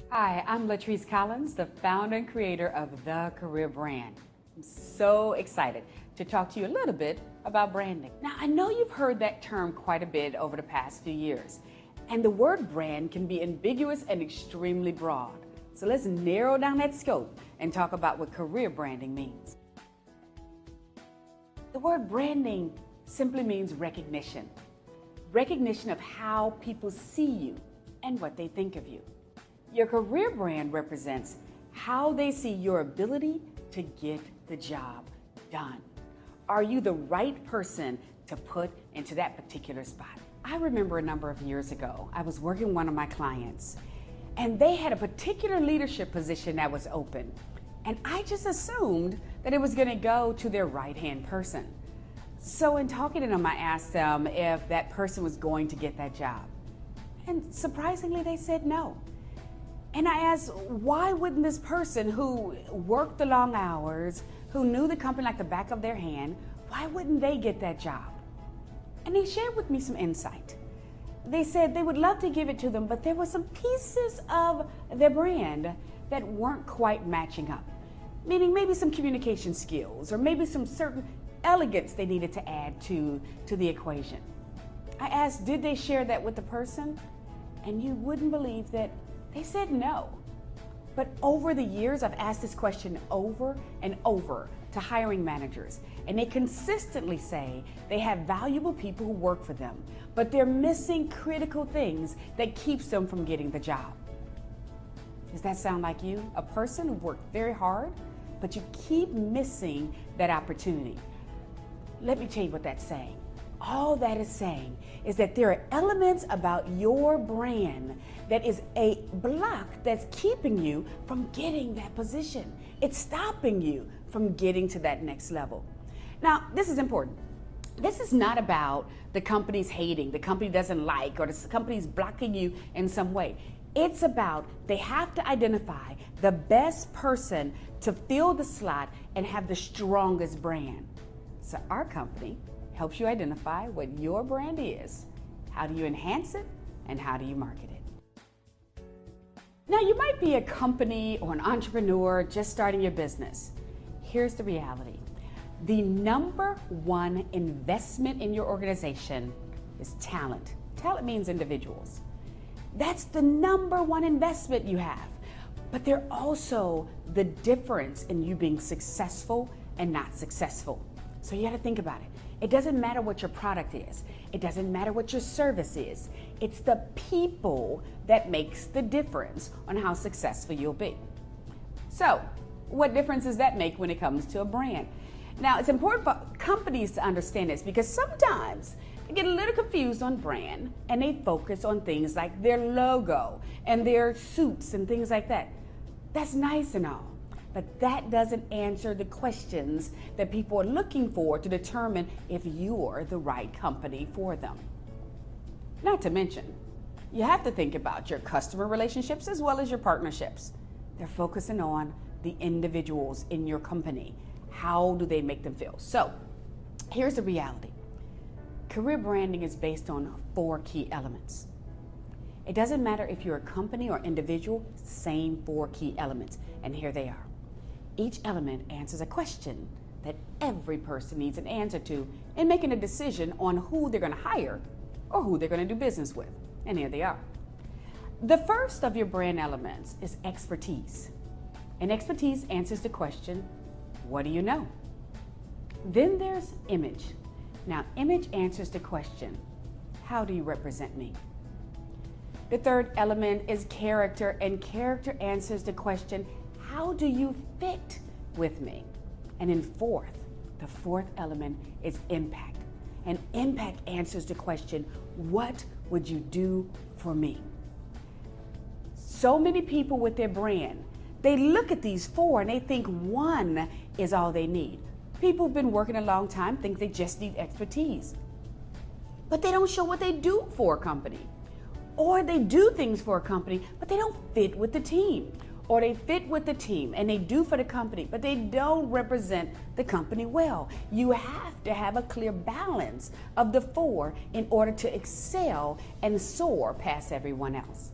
Hi, I'm Latrice Collins, the founder and creator of The Career Brand. I'm so excited to talk to you a little bit about branding. Now, I know you've heard that term quite a bit over the past few years, and the word brand can be ambiguous and extremely broad. So let's narrow down that scope and talk about what career branding means. The word branding simply means recognition. Recognition of how people see you and what they think of you. Your career brand represents how they see your ability to get the job done. Are you the right person to put into that particular spot? I remember a number of years ago, I was working with one of my clients, and they had a particular leadership position that was open. And I just assumed that it was going to go to their right-hand person. So in talking to them, I asked them if that person was going to get that job. And surprisingly, they said no. And I asked, why wouldn't this person who worked the long hours, who knew the company like the back of their hand, why wouldn't they get that job? And they shared with me some insight. They said they would love to give it to them, but there were some pieces of their brand that weren't quite matching up. Meaning maybe some communication skills or maybe some certain elegance they needed to add to the equation. I asked, did they share that with the person? And you wouldn't believe that they said no. But over the years, I've asked this question over and over to hiring managers, and they consistently say they have valuable people who work for them, but they're missing critical things that keeps them from getting the job. Does that sound like you? A person who worked very hard, but you keep missing that opportunity. Let me tell you what that's saying. All that is saying is that there are elements about your brand that is a block that's keeping you from getting that position. It's stopping you from getting to that next level. Now, this is important. This is not about the company's hating, the company doesn't like, or the company's blocking you in some way. It's about they have to identify the best person to fill the slot and have the strongest brand. So our company helps you identify what your brand is, how do you enhance it, and how do you market it. Now, you might be a company or an entrepreneur just starting your business. Here's the reality. The number one investment in your organization is talent. Talent means individuals. That's the number one investment you have. But they're also the difference in you being successful and not successful. So you got to think about it. It doesn't matter what your product is. It doesn't matter what your service is. It's the people that makes the difference on how successful you'll be. So, what difference does that make when it comes to a brand? Now, it's important for companies to understand this because sometimes they get a little confused on brand and they focus on things like their logo and their suits and things like that. That's nice and all. But that doesn't answer the questions that people are looking for to determine if you're the right company for them. Not to mention, you have to think about your customer relationships as well as your partnerships. They're focusing on the individuals in your company. How do they make them feel? So, here's the reality. Career branding is based on 4 key elements. It doesn't matter if you're a company or individual, same 4 key elements, and here they are. Each element answers a question that every person needs an answer to in making a decision on who they're going to hire or who they're going to do business with. And here they are. The first of your brand elements is expertise. And expertise answers the question, what do you know? Then there's image. Now, image answers the question, how do you represent me? The third element is character, and character answers the question, how do you fit with me? And then the fourth element is impact. And impact answers the question, what would you do for me? So many people with their brand, they look at these 4 and they think one is all they need. People who've been working a long time think they just need expertise. But they don't show what they do for a company. Or they do things for a company, but they don't fit with the team. Or they fit with the team and they do for the company, but they don't represent the company well. You have to have a clear balance of the 4 in order to excel and soar past everyone else.